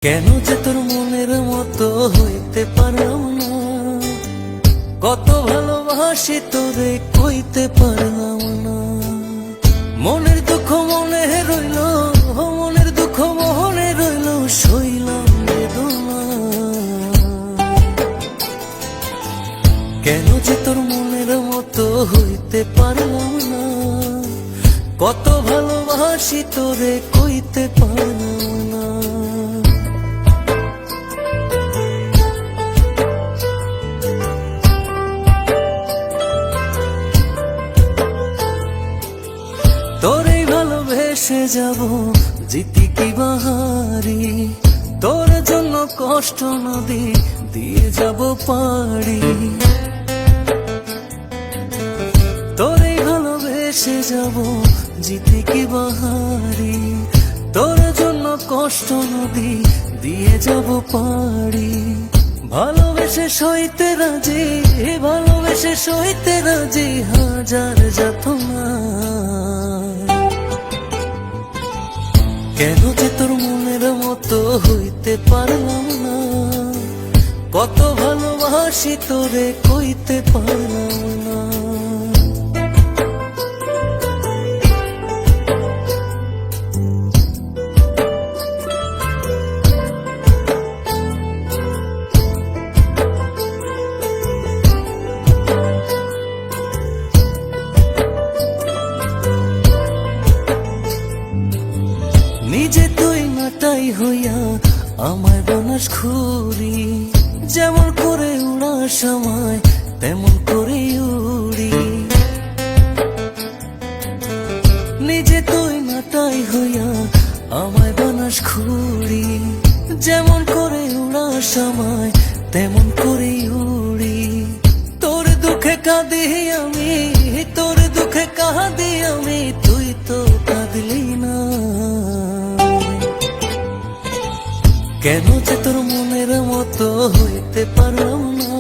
কেন যে তোর মনের মতো হইতে পারলাম না, কত ভালোবাসি তোরে কইতে পারলাম না। মনের দুঃখ মনে রইল, মনের দুঃখ মনে রইল, সইলাম বেদনা। কেন যে তোর মনের মতো হইতে পারলাম না, কত ভালোবাসি তোরে কইতে পারলাম না। তোরে ভালোবেসে যাব জিতি কি বাহারি, তোর জন্য কষ্ট নদী দিয়ে যাব পাড়ি। তোরে ভালোবেসে যাব জিতি কি বাহারি, তোর জন্য কষ্ট নদী দিয়ে যাব পাড়ি। ভালোবেসে সইতে রাজি, ভালোবেসে সইতে রাজি হাজার যাতনা। কেন যে তোর মনের মতো হইতে পারলাম না, কত ভালোবাসি তোরে কইতে পারলাম না। নিজে তুই নাটাই হইয়া আমায় বানাস খুরি, যেমন করে উড়া সময় তেমন করে উড়ি। নিজে তুই নাটাই হইয়া আমায় বানাস খুরি, যেমন করে উড়া সময় তেমন করে উড়ি। তোর দুঃখে কাঁদি আমি, তোর দুঃখে কাঁদি আমি, তুই তো কাঁদলি না। কেন যে তোর মনের মতো হইতে পারলাম না,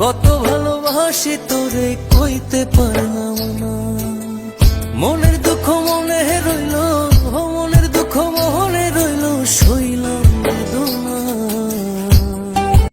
কত ভালোবাসি তোরে কইতে পারলাম না। মনে